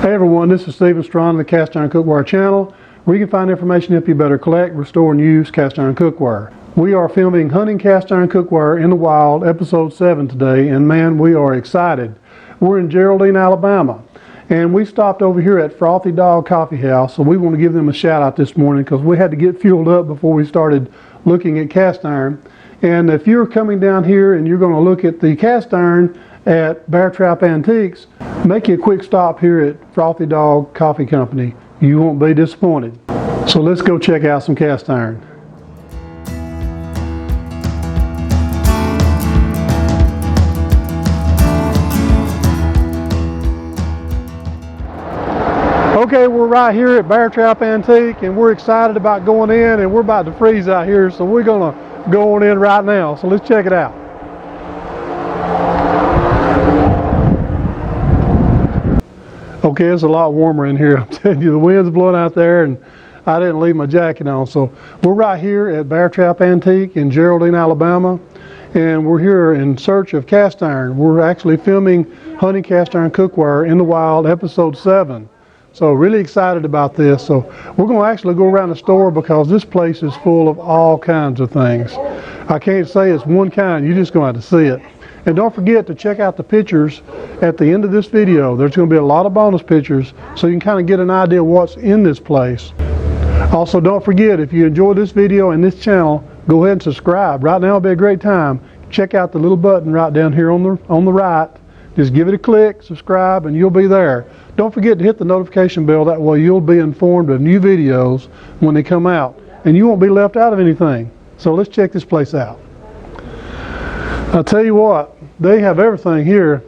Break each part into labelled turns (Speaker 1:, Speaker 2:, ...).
Speaker 1: Hey everyone, this is Stephen Strawn of the Cast Iron Cookware channel, where you can find information to help you better collect, restore, and use cast iron cookware. We are filming Hunting Cast Iron Cookware in the Wild, Episode 7 today, and man, we are excited. We're in Geraldine, Alabama, and we stopped over here at Frothy Dog Coffee House, so we want to give them a shout out this morning because we had to get fueled up before we started looking at cast iron. And if you're coming down here and you're going to look at the cast iron at Bear Trap Antiques, make you a quick stop here at Frothy Dog Coffee Company. You won't be disappointed. So let's go check out some cast iron. Okay, we're right here at Bear Trap Antique and we're excited about going in, and we're about to freeze out here, so we're gonna go on in right now. So let's check it out. Okay, it's a lot warmer in here. I'm telling you, the wind's blowing out there and I didn't leave my jacket on. So we're right here at Bear Trap Antique in Geraldine, Alabama, and we're here in search of cast iron. We're actually filming Hunting Cast Iron Cookware in the Wild, Episode 7. So really excited about this. So we're going to actually go around the store because this place is full of all kinds of things. I can't say it's one kind, you're just going to have to see it. And don't forget to check out the pictures at the end of this video. There's going to be a lot of bonus pictures so you can kind of get an idea of what's in this place. Also, don't forget, if you enjoyed this video and this channel, go ahead and subscribe. Right now will be a great time. Check out the little button right down here on the right. Just give it a click, subscribe, and you'll be there. Don't forget to hit the notification bell. That way you'll be informed of new videos when they come out, and you won't be left out of anything. So let's check this place out. I'll tell you what, they have everything here.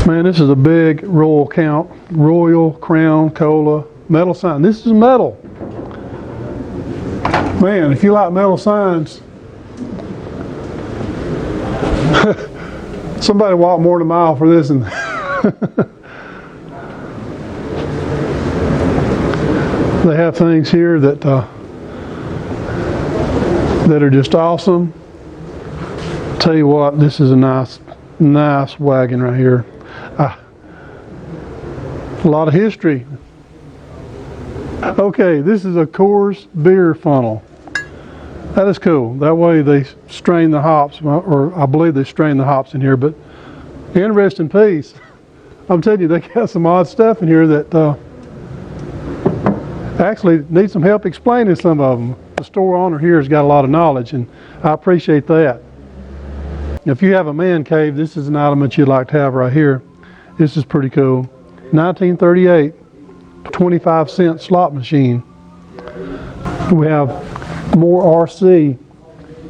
Speaker 1: Man, this is a big Royal Crown Cola metal sign. This is metal. Man, if you like metal signs, somebody walked more than a mile for this. And they have things here that are just awesome. Tell you what, this is a nice wagon right here. A lot of history. Okay, this is a Coors beer funnel. That is cool. That way they strain the hops, or I believe they strain the hops in here, but in rest in peace. I'm telling you, they got some odd stuff in here that actually need some help explaining some of them. The store owner here has got a lot of knowledge, and I appreciate that. If you have a man cave, this is an item that you'd like to have right here. This is pretty cool. 1938, 25-cent slot machine. We have more RC,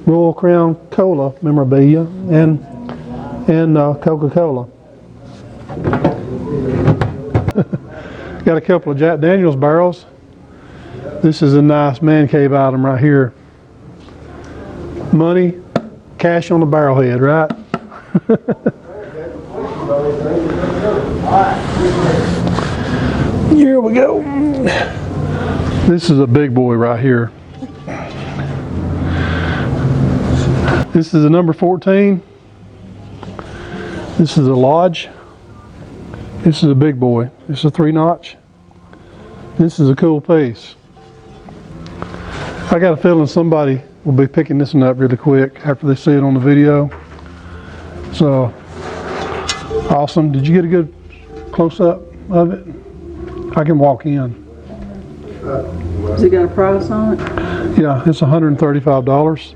Speaker 1: Royal Crown Cola memorabilia, and Coca-Cola. Got a couple of Jack Daniels barrels. This is a nice man cave item right here. Money, cash on the barrel head, right? Here we go. This is a big boy right here. This is a number 14. This is a Lodge. This is a big boy. This is a 3-notch. This is a cool piece. I got a feeling somebody will be picking this one up really quick after they see it on the video. So awesome. Did you get a good close-up of it? I can walk in.
Speaker 2: Has it got a price on it?
Speaker 1: Yeah, it's $135.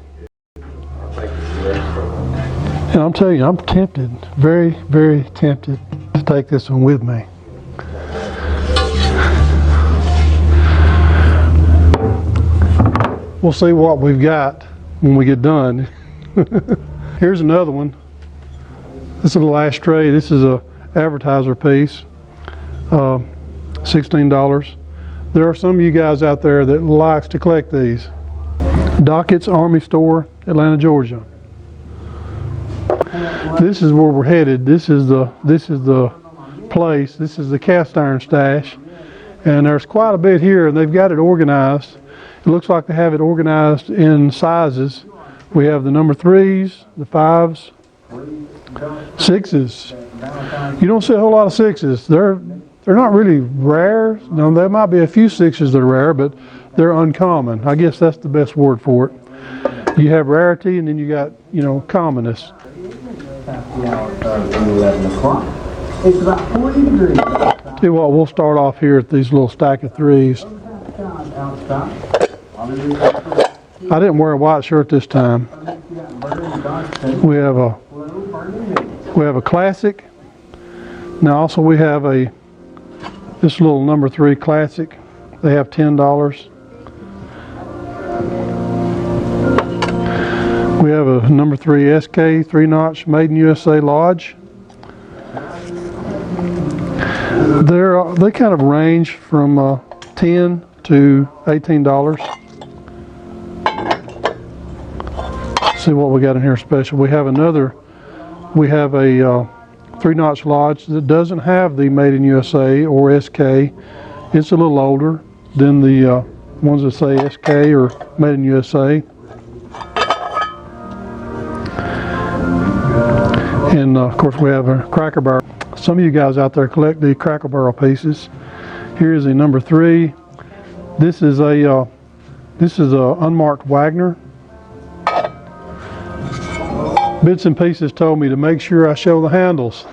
Speaker 1: And I'm telling you, I'm tempted, very, very tempted to take this one with me. We'll see what we've got when we get done. Here's another one. This is a little ashtray. This is a advertiser piece. $16. There are some of you guys out there that likes to collect these. Dockett's Army Store, Atlanta, Georgia. This is where we're headed. This is the place. This is the cast iron stash, and there's quite a bit here, and they've got it organized. It looks like they have it organized in sizes. We have the number 3s, the 5s, Sixes. You don't see a whole lot of sixes. They're not really rare. No, there might be a few sixes that are rare, but they're uncommon. I guess that's the best word for it. You have rarity, and then you got, you know, commonness.
Speaker 3: It's about 40 degrees.
Speaker 1: Tell you what, we'll start off here at these little stack of threes. I didn't wear a white shirt this time. We have a classic. Now also we have this little number 3 classic. They have $10. We have a number 3 SK 3-notch made in USA Lodge. They kind of range from $10 to $18. See what we got in here special. We have a 3-notch Lodge that doesn't have the made in USA or SK. It's a little older than the ones that say SK or made in USA. And of course we have a Cracker Barrel. Some of you guys out there collect the Cracker Barrel pieces. Here's a number 3. This is a unmarked Wagner. Bits and Pieces told me to make sure I show the handles.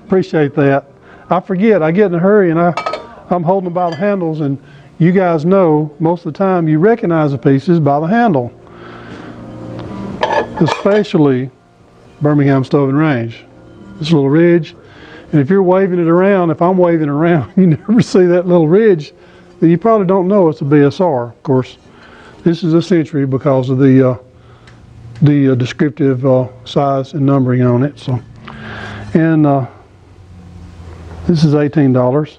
Speaker 1: Appreciate that. I forget. I get in a hurry and I'm holding them by the handles, and you guys know most of the time you recognize the pieces by the handle, especially Birmingham Stove and Range. This little ridge, and if you're waving it around, if I'm waving around, you never see that little ridge, then you probably don't know it's a BSR. Of course, this is a Century because of the descriptive size and numbering on it. So, and this is $18.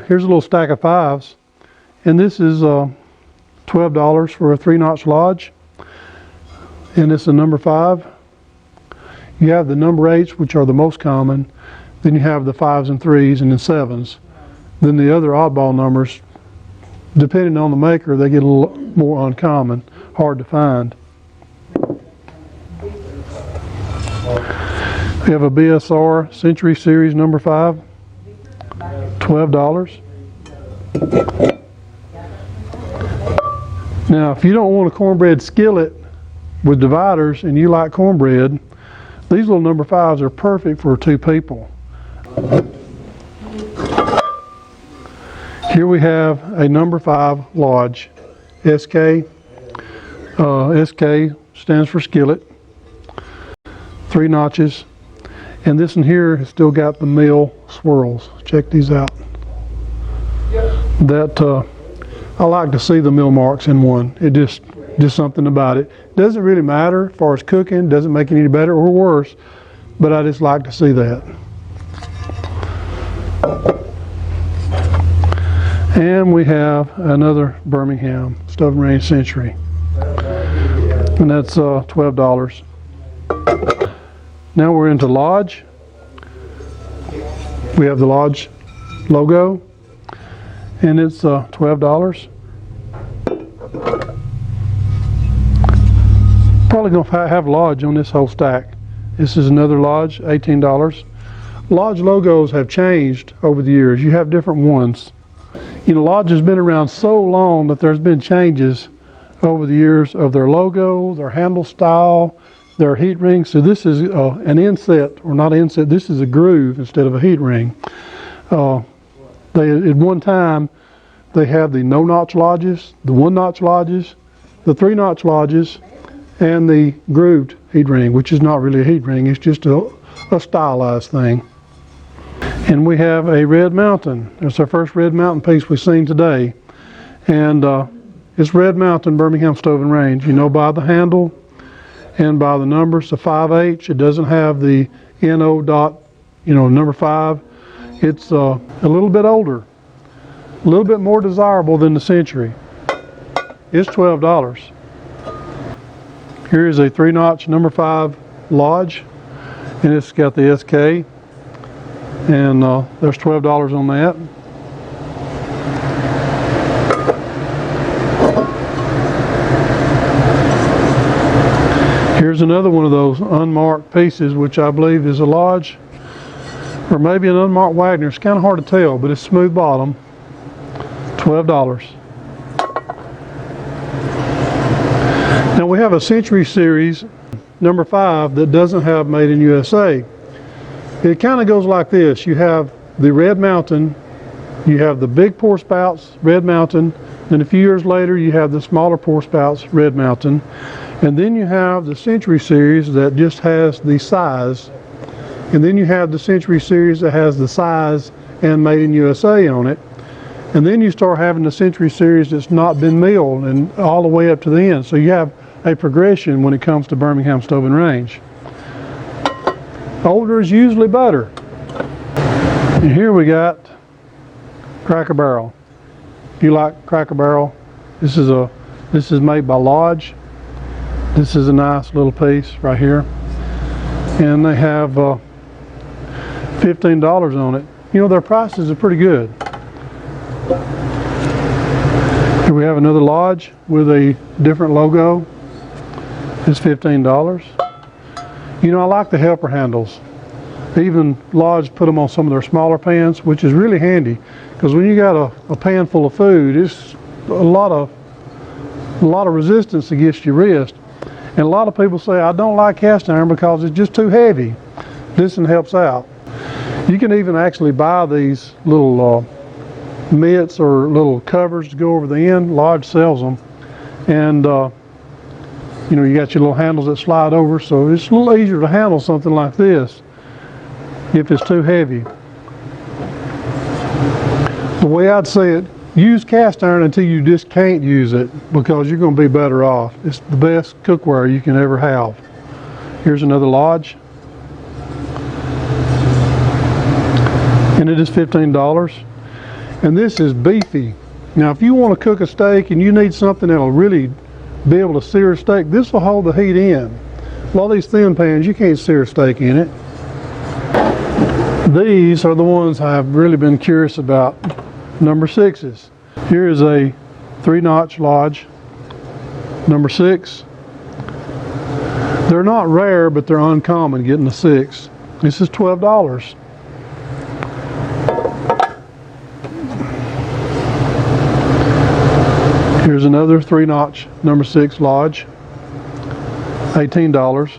Speaker 1: Here's a little stack of 5s, and this is $12 for a 3-notch Lodge, and it's a number 5. You have the number 8s, which are the most common. Then you have the 5s and 3s and the 7s. Then the other oddball numbers, depending on the maker, they get a little more uncommon, hard to find. We have a BSR Century Series number 5, $12. Now, if you don't want a cornbread skillet with dividers and you like cornbread, these little number 5s are perfect for 2 people. Here we have a number 5 Lodge. SK. SK stands for skillet. 3 notches. And this one here has still got the mill swirls. Check these out. That I like to see the mill marks in one. It just something about it. Doesn't really matter as far as cooking, doesn't make it any better or worse, but I just like to see that. And we have another Birmingham Stove and Range Century, and that's $12. Now we're into Lodge. We have the Lodge logo, and it's $12. Probably going to have Lodge on this whole stack. This is another Lodge, $18. Lodge logos have changed over the years. You have different ones. You know, Lodge has been around so long that there's been changes over the years of their logo, their handle style, their heat ring. So this is an inset, or not an inset, this is a groove instead of a heat ring. At one time, they had the no-notch Lodges, the 1-notch Lodges, the 3-notch Lodges, and the grooved heat ring, which is not really a heat ring, it's just a stylized thing. And we have a Red Mountain. That's our first Red Mountain piece we've seen today. And it's Red Mountain Birmingham Stove and Range. You know by the handle and by the numbers, the 5H. It doesn't have the NO dot, you know, number 5. It's a little bit older, a little bit more desirable than the Century. It's $12. Here is a 3-notch number 5 Lodge, and it's got the SK, and there's $12 on that. Here's Here's another one of those unmarked pieces, which I believe is a Lodge or maybe an unmarked Wagner. It's kind of hard to tell, but it's smooth bottom. $12. Now we have a Century Series number 5 that doesn't have Made in USA. It kind of goes like this. You have the Red Mountain, you have the big pour spouts, Red Mountain, then a few years later you have the smaller pour spouts, Red Mountain, and then you have the Century Series that just has the size, and then you have the Century Series that has the size and Made in USA on it, and then you start having the Century Series that's not been milled and all the way up to the end. So you have a progression when it comes to Birmingham Stove and Range. Older is usually better. And here we got Cracker Barrel. If you like Cracker Barrel, this is made by Lodge. This is a nice little piece right here, and they have $15 on it. You know, their prices are pretty good. Here we have another Lodge with a different logo. It's $15. You know, I like the helper handles. Even Lodge put them on some of their smaller pans, which is really handy, because when you got a pan full of food, it's a lot of resistance against your wrist. And a lot of people say, I don't like cast iron because it's just too heavy. This one helps out. You can even actually buy these little mitts or little covers to go over the end. Lodge sells them, and you know, you got your little handles that slide over, so it's a little easier to handle something like this if it's too heavy. The way I'd say it, use cast iron until you just can't use it, because you're going to be better off. It's the best cookware you can ever have. Here's another Lodge, and it is $15. And this is beefy. Now if you want to cook a steak and you need something that'll really be able to sear a steak, this will hold the heat in. A lot of these thin pans, you can't sear a steak in it. These are the ones I've really been curious about, number 6s. Here is a 3-notch Lodge, number 6. They're not rare, but they're uncommon getting a 6. This is $12. Here's another 3-notch number 6 Lodge, $18.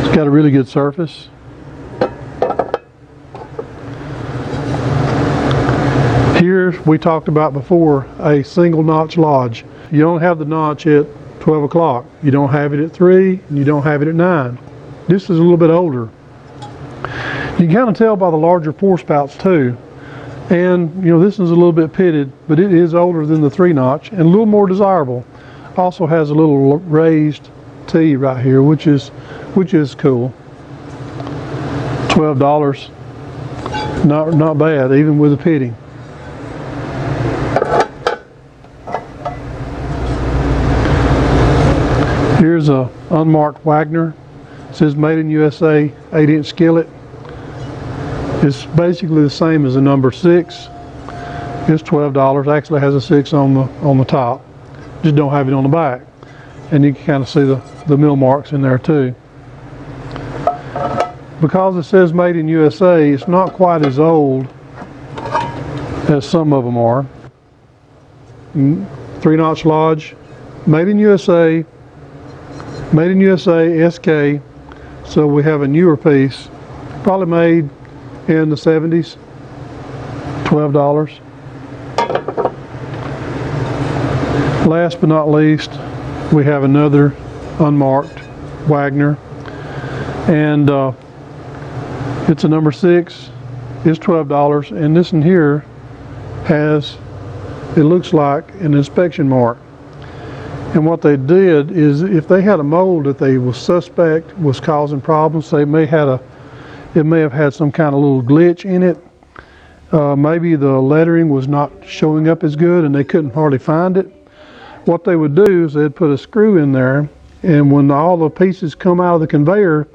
Speaker 1: It's got a really good surface. Here we talked about before a single notch Lodge. You don't have the notch at 12 o'clock. You don't have it at 3, and you don't have it at 9. This is a little bit older. You can kind of tell by the larger pour spouts too. And you know, this is a little bit pitted, but it is older than the 3-notch and a little more desirable. Also has a little raised T right here, which is cool. $12, not bad, even with the pitting. Here's a unmarked Wagner. It says Made in USA 8-inch skillet. It's basically the same as the number 6. It's $12. Actually has a 6 on the top. Just don't have it on the back. And you can kind of see the mill marks in there too. Because it says Made in USA, it's not quite as old as some of them are. 3-notch Lodge, Made in USA, Made in USA SK. So we have a newer piece, probably made in the 70s, $12. Last but not least, we have another unmarked Wagner, and it's a number 6. It's $12, and this one here has, it looks like, an inspection mark. And what they did is, if they had a mold that they was suspect was causing problems, they may it may have had some kind of little glitch in it. Maybe the lettering was not showing up as good and they couldn't hardly find it. What they would do is they'd put a screw in there, and when all the pieces come out of the conveyor,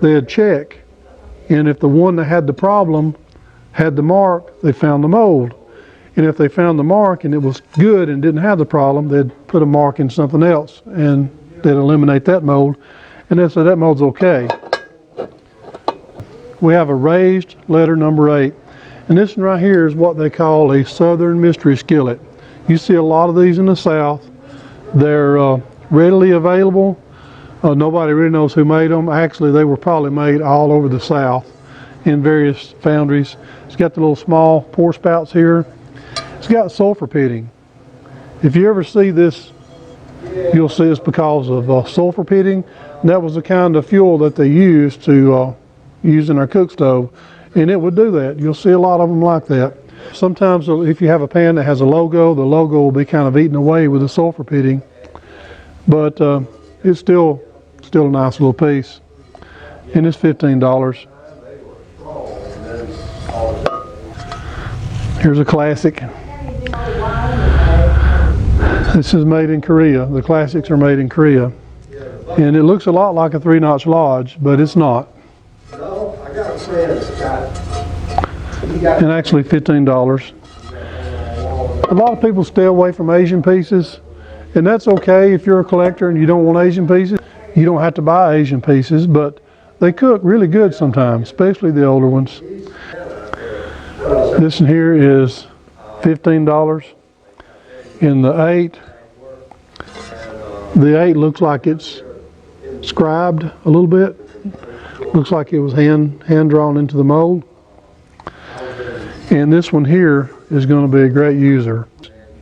Speaker 1: they'd check. And if the one that had the problem had the mark, they found the mold. And if they found the mark and it was good and didn't have the problem, they'd put a mark in something else and they'd eliminate that mold. And they'd say that mold's okay. We have a raised letter number 8. And this one right here is what they call a Southern Mystery Skillet. You see a lot of these in the South. They're readily available. Nobody really knows who made them. Actually, they were probably made all over the South in various foundries. It's got the little small pour spouts here. It's got sulfur pitting. If you ever see this, you'll see it's because of sulfur pitting. That was the kind of fuel that they used to use in our cook stove, and it would do that. You'll see a lot of them like that. Sometimes if you have a pan that has a logo, the logo will be kind of eaten away with the sulfur pitting, but it's still a nice little piece, and it's $15. Here's a classic. This is made in Korea. The classics are made in Korea, and it looks a lot like a 3-notch lodge, but it's not. And actually $15. A lot of people stay away from Asian pieces, and that's okay if you're a collector and you don't want Asian pieces. You don't have to buy Asian pieces, but they cook really good sometimes, especially the older ones. This one here is $15. In the 8, the 8 looks like it's scribed a little bit. Looks like it was hand drawn into the mold. And this one here is going to be a great user.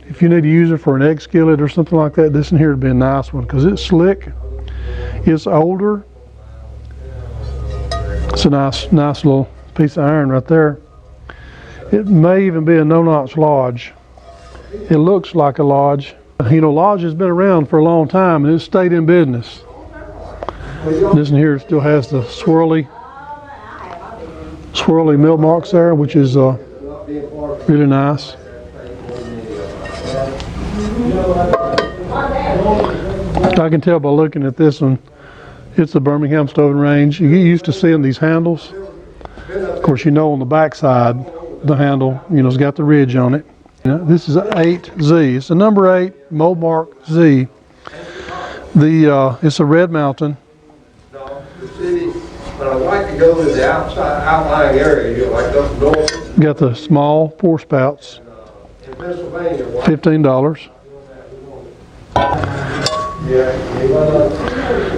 Speaker 1: If you need a user for an egg skillet or something like that, this one here would be a nice one because it's slick. It's older. It's a nice little piece of iron right there. It may even be a no-notch lodge. It looks like a lodge. You know, lodge has been around for a long time and it's stayed in business. This one here still has the swirly milk marks there, which is really nice. I can tell by looking at this one, it's the Birmingham Stove and Range. You get used to seeing these handles. Of course, you know on the back side, the handle, you know, it's got the ridge on it. This is an 8Z. It's a number 8 mold mark Z. It's a red mountain.
Speaker 4: But I'd like to go to the outlying area, like up north.
Speaker 1: Got the small pour spouts.
Speaker 4: In Pennsylvania.
Speaker 1: $15.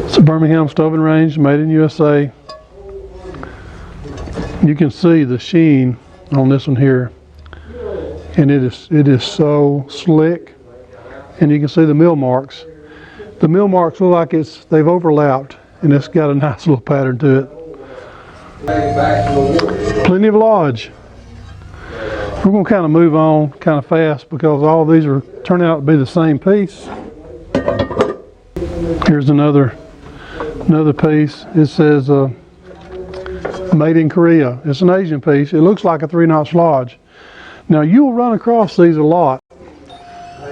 Speaker 1: It's a Birmingham Stove and Range, made in USA. You can see the sheen on this one here, and it is so slick. And you can see the mill marks. The mill marks look like they've overlapped, and it's got a nice little pattern to it. Plenty of lodge. We're going to kind of move on kind of fast because all these are turning out to be the same piece. Here's another piece. It says made in Korea. It's an Asian piece. It looks like a 3-notch lodge. Now you'll run across these a lot.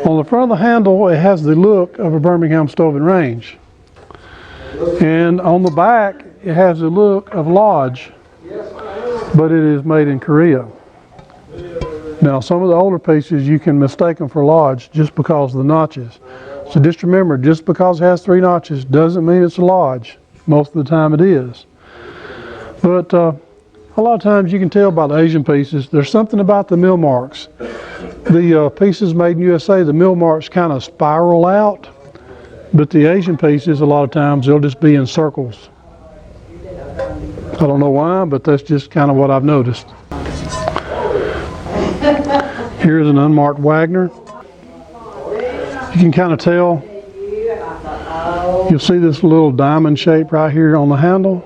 Speaker 1: On the front of the handle, it has the look of a Birmingham Stove and Range. And on the back, it has the look of lodge, but it is made in Korea. Now, some of the older pieces, you can mistake them for lodge just because of the notches. So just remember, just because it has 3 notches doesn't mean it's a lodge. Most of the time it is. But a lot of times you can tell by the Asian pieces, there's something about the mill marks. The pieces made in USA, the mill marks kind of spiral out. But the Asian pieces, a lot of times, they'll just be in circles. I don't know why, but that's just kind of what I've noticed. Here's an unmarked Wagner. You can kind of tell. You'll see this little diamond shape right here on the handle.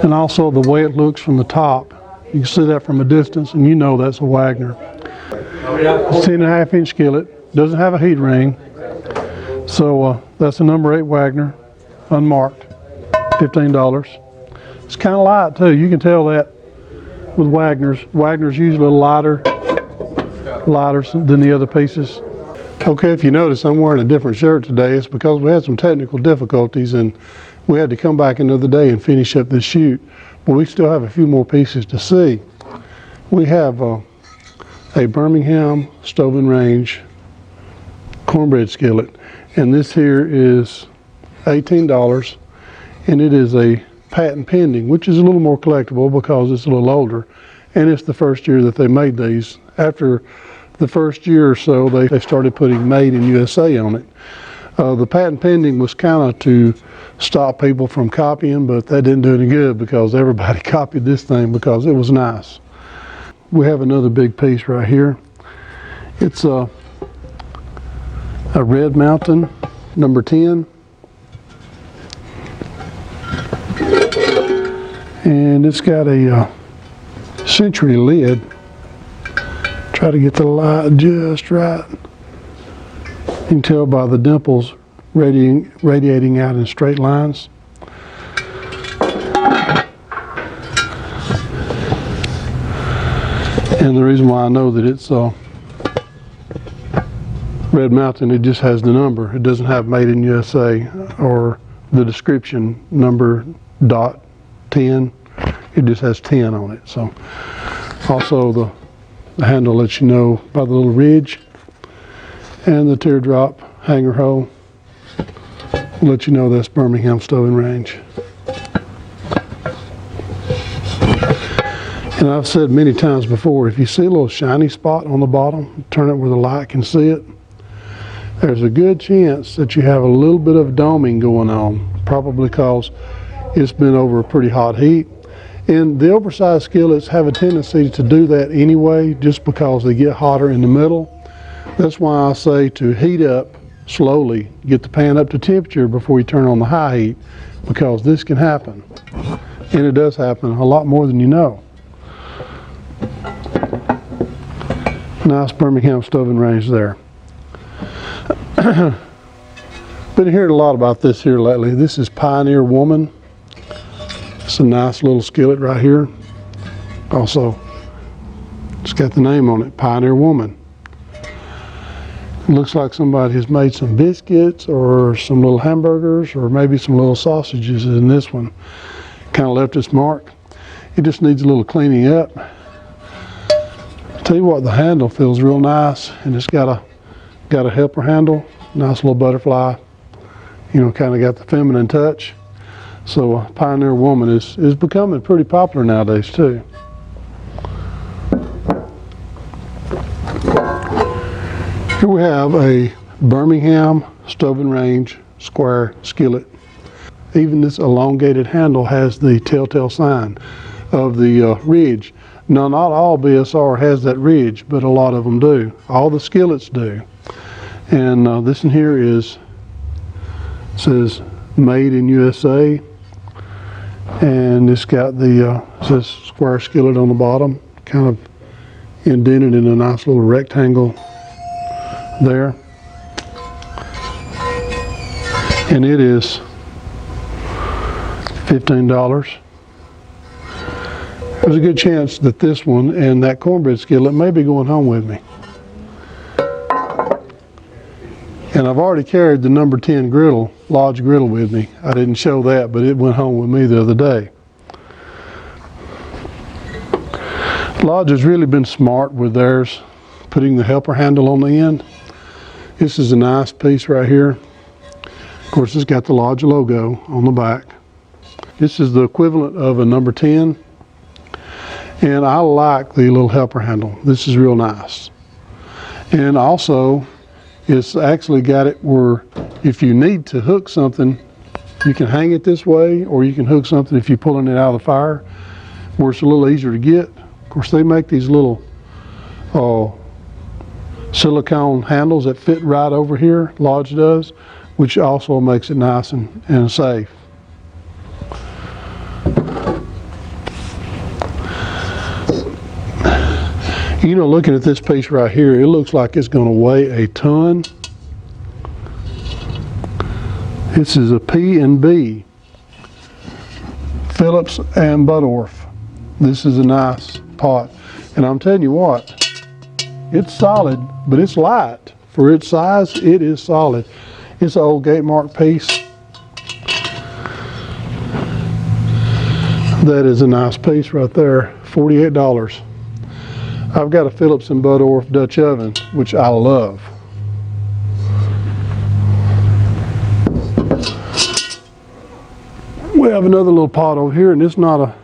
Speaker 1: And also the way it looks from the top. You can see that from a distance, and you know that's a Wagner. It's 10.5-inch skillet. Doesn't have a heat ring. So that's a number 8 Wagner, unmarked, $15. It's kind of light too. You can tell that with Wagners. Wagners usually a little lighter than the other pieces. Okay, if you notice, I'm wearing a different shirt today. It's because we had some technical difficulties and we had to come back another day and finish up this shoot. But we still have a few more pieces to see. We have a Birmingham stove and range cornbread skillet, and this here is $18, and it is a patent pending, which is a little more collectible because it's a little older, and it's the first year that they made these. After the first year or so, they started putting made in USA on it. The patent pending was kind of to stop people from copying, but that didn't do any good because everybody copied this thing because it was nice. We have another big piece right here. It's a Red Mountain number 10. And it's got a century lid. Try to get the light just right. You can tell by the dimples radiating out in straight lines. And the reason why I know that it's Red Mountain, it just has the number. It doesn't have Made in USA or the description number .10. It just has 10 on it. So also the handle lets you know by the little ridge, and the teardrop hanger hole will let you know that's Birmingham stove and range. And I've said many times before, if you see a little shiny spot on the bottom, turn it where the light can see it. There's a good chance that you have a little bit of doming going on, probably because it's been over a pretty hot heat. And the oversized skillets have a tendency to do that anyway, just because they get hotter in the middle. That's why I say to heat up slowly, get the pan up to temperature before you turn on the high heat, because this can happen. And it does happen a lot more than you know. Nice Birmingham stove and range there. Been hearing a lot about this here lately. This is Pioneer Woman. It's a nice little skillet right here. Also, it's got the name on it, Pioneer Woman. It looks like somebody has made some biscuits or some little hamburgers or maybe some little sausages in this one. Kind of left its mark. It just needs a little cleaning up. Tell you what, the handle feels real nice, and it's got a helper handle, nice little butterfly. You know, kind of got the feminine touch. So Pioneer Woman is becoming pretty popular nowadays too. Here we have a Birmingham stove and range square skillet. Even this elongated handle has the telltale sign of the ridge. Now, not all BSR has that ridge, but a lot of them do. All the skillets do. And this one here says Made in USA, and it's got the says square skillet on the bottom, kind of indented in a nice little rectangle there. And it is $15. There's a good chance that this one and that cornbread skillet may be going home with me. And I've already carried the number 10 griddle, Lodge griddle with me. I didn't show that, but it went home with me the other day. Lodge has really been smart with theirs, putting the helper handle on the end. This is a nice piece right here. Of course, it's got the Lodge logo on the back. This is the equivalent of a number 10. And I like the little helper handle. This is real nice. And also, it's actually got it where if you need to hook something, you can hang it this way, or you can hook something if you're pulling it out of the fire, where it's a little easier to get. Of course, they make these little silicone handles that fit right over here, Lodge does, which also makes it nice and safe. You know, looking at this piece right here, it looks like it's going to weigh a ton. This is a P&B, Phillips and Butterworth. This is a nice pot. And I'm telling you what, it's solid, but it's light. For its size, it is solid. It's an old gate mark piece. That is a nice piece right there, $48. I've got a Phillips and Butterworth Dutch oven, which I love. We have another little pot over here, and it's not a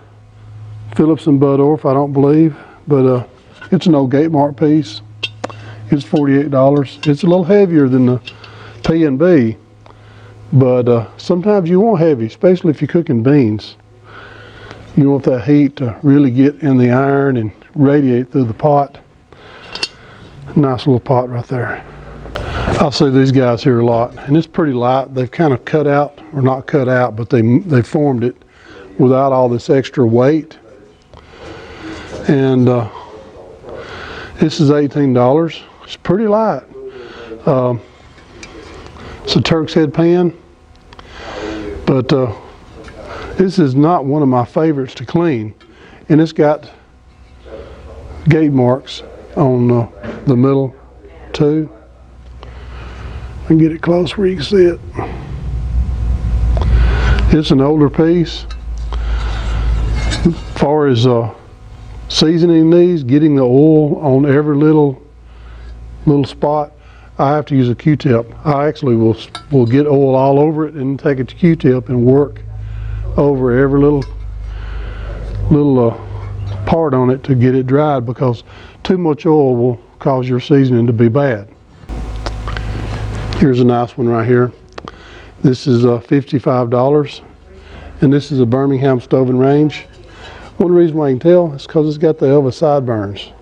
Speaker 1: Phillips and Butterworth, I don't believe, but it's an old Gatemark piece. It's $48. It's a little heavier than the P&B, but sometimes you want heavy, especially if you're cooking beans. You want that heat to really get in the iron and radiate through the pot. Nice little pot right there. I'll see these guys here a lot, and it's pretty light. They've kind of cut out, or not cut out, but they formed it without all this extra weight. And this is $18. It's pretty light. It's a Turk's Head pan, but this is not one of my favorites to clean, and it's got gate marks on the middle too. I can get it close where you can see it. It's an older piece. As far as seasoning these, getting the oil on every little spot, I have to use a Q-tip. I actually will get oil all over it and take a Q-tip and work over every little part on it to get it dried, because too much oil will cause your seasoning to be bad. Here's a nice one right here. This is $55, and this is a Birmingham stove and range. One reason why I can tell is because it's got the Elva sideburns.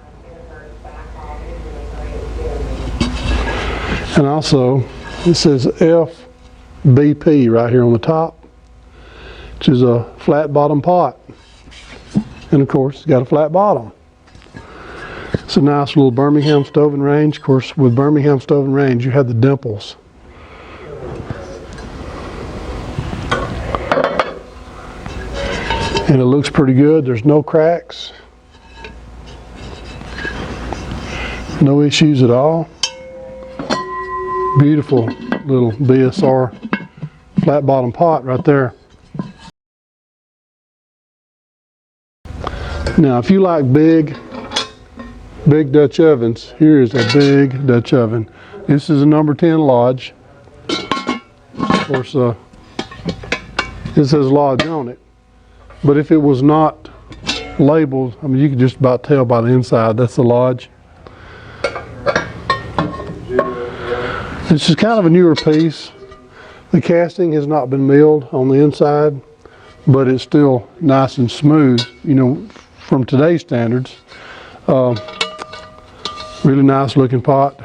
Speaker 1: And also, it says FBP right here on the top, which is a flat bottom pot. And of course, it's got a flat bottom. It's a nice little Birmingham stove and range. Of course, with Birmingham stove and range, you have the dimples. And it looks pretty good. There's no cracks. No issues at all. Beautiful little BSR flat bottom pot right there. Now, if you like big Dutch ovens, here is a big Dutch oven. This is a number 10 Lodge. Of course, it says Lodge on it. But if it was not labeled, I mean, you can just about tell by the inside that's the Lodge. This is kind of a newer piece. The casting has not been milled on the inside, but it's still nice and smooth, you know, from today's standards. Really nice looking pot.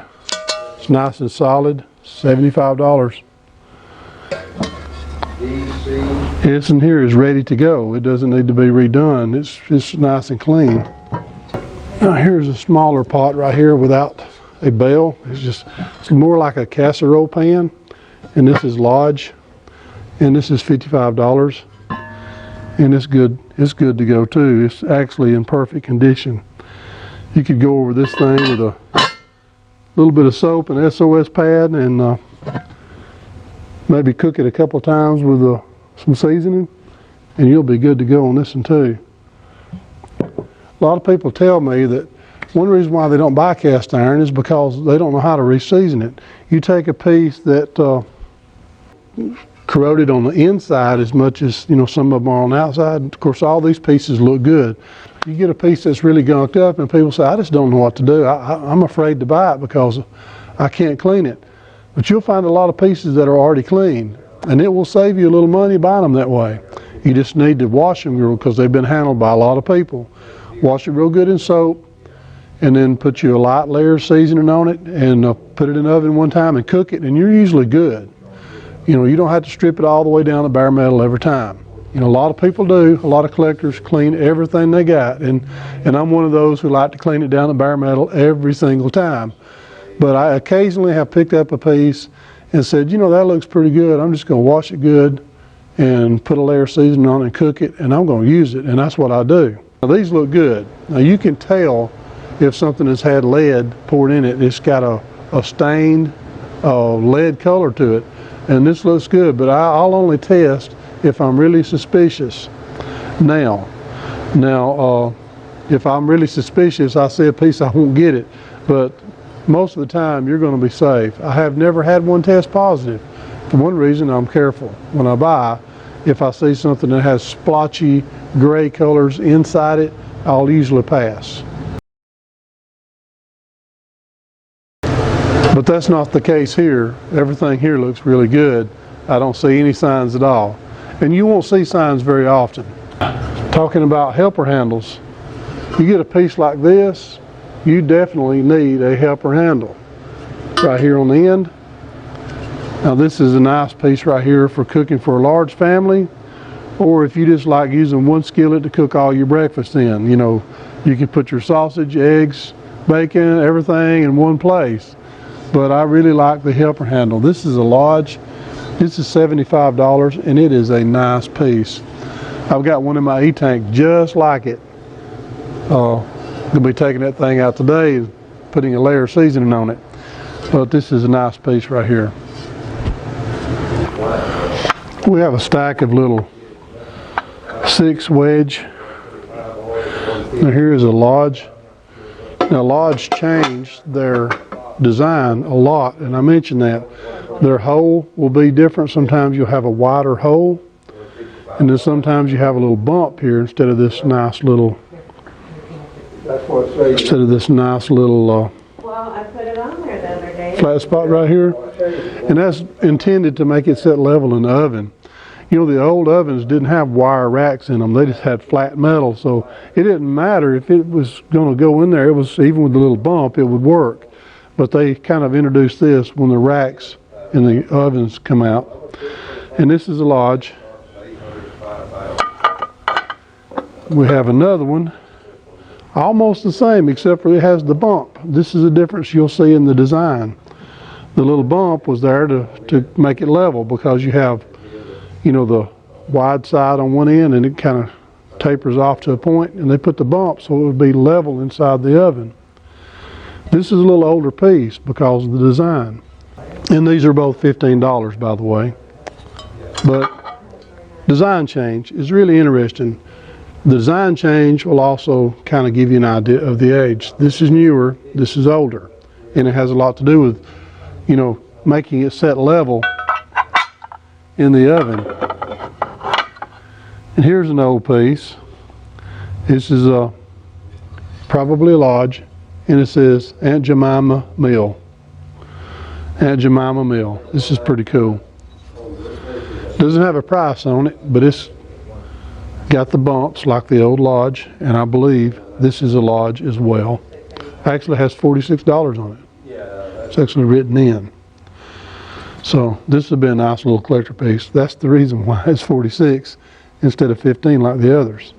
Speaker 1: It's nice and solid. $75. This in here is ready to go. It doesn't need to be redone. It's nice and clean. Now here's a smaller pot right here without a bell. It's more like a casserole pan, and this is Lodge, and this is $55, and it's good to go too. It's actually in perfect condition. You could go over this thing with a little bit of soap and SOS pad, and maybe cook it a couple of times with some seasoning, and you'll be good to go on this one too. A lot of people tell me that one reason why they don't buy cast iron is because they don't know how to reseason it. You take a piece that corroded on the inside as much as, you know, some of them are on the outside. Of course, all these pieces look good. You get a piece that's really gunked up and people say, I just don't know what to do. I'm afraid to buy it because I can't clean it. But you'll find a lot of pieces that are already clean, and it will save you a little money buying them that way. You just need to wash them because they've been handled by a lot of people. Wash it real good in soap, and then put you a light layer of seasoning on it, and put it in the oven one time and cook it, and you're usually good. You know, you don't have to strip it all the way down to bare metal every time. You know, a lot of people do. A lot of collectors clean everything they got, and I'm one of those who like to clean it down to bare metal every single time. But I occasionally have picked up a piece and said, you know, that looks pretty good. I'm just going to wash it good and put a layer of seasoning on it and cook it, and I'm going to use it, and that's what I do. Now, these look good. Now, you can tell if something has had lead poured in it. It's got a stained lead color to it, and this looks good, but I'll only test if I'm really suspicious. Now, If I'm really suspicious, I see a piece, I won't get it. But most of the time, you're going to be safe. I have never had one test positive. For one reason, I'm careful. When I buy, if I see something that has splotchy gray colors inside it, I'll usually pass. But that's not the case here. Everything here looks really good. I don't see any signs at all. And you won't see signs very often. Talking about helper handles, you get a piece like this, you definitely need a helper handle. Right here on the end. Now this is a nice piece right here for cooking for a large family, or if you just like using one skillet to cook all your breakfast in. You know, you can put your sausage, eggs, bacon, everything in one place. But I really like the helper handle. This is a Lodge. This is $75 and it is a nice piece. I've got one in my E-tank just like it. I'll be taking that thing out today and putting a layer of seasoning on it. But this is a nice piece right here. We have a stack of little 6 wedge. Now here is a Lodge. Now Lodge changed their design a lot, and I mentioned that. Their hole will be different. Sometimes you'll have a wider hole, and then sometimes you have a little bump here instead of this nice little
Speaker 5: Well, I put it on there the other day.
Speaker 1: flat spot right here, and that's intended to make it set level in the oven. You know, the old ovens didn't have wire racks in them. They just had flat metal, so it didn't matter if it was going to go in there. It was, even with the little bump, it would work. But they kind of introduced this when the racks in the ovens come out. And this is a Lodge. We have another one, almost the same, except for it has the bump. This is a difference you'll see in the design. The little bump was there to make it level, because you have, you know, the wide side on one end and it kind of tapers off to a point, and they put the bump so it would be level inside the oven. This is a little older piece because of the design. And these are both $15, by the way. But design change is really interesting. The design change will also kind of give you an idea of the age. This is newer, this is older. And it has a lot to do with, you know, making it set level in the oven. And here's an old piece. This is probably a Lodge, and it says Aunt Jemima Mill. Aunt Jemima Mill. This is pretty cool. Doesn't have a price on it, but it's got the bumps like the old Lodge, and I believe this is a Lodge as well. Actually has $46 on it. It's actually written in. So this would be a nice little collector piece. That's the reason why it's $46 instead of $15 like the others.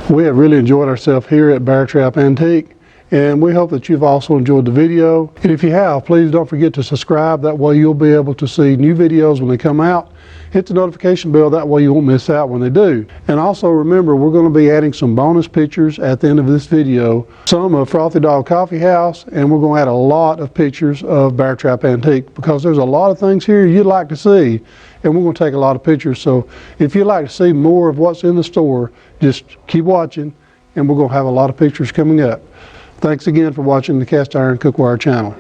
Speaker 1: We have really enjoyed ourselves here at Bear Trap Antique, and we hope that you've also enjoyed the video. And if you have, please don't forget to subscribe. That way you'll be able to see new videos when they come out. Hit the notification bell, that way you won't miss out when they do. And also remember, we're going to be adding some bonus pictures at the end of this video. Some of Frothy Dog Coffee House, and we're going to add a lot of pictures of Bear Trap Antique, because there's a lot of things here you'd like to see, and we're going to take a lot of pictures. So if you'd like to see more of what's in the store, just keep watching, and we're going to have a lot of pictures coming up. Thanks again for watching the Cast Iron Cookware channel.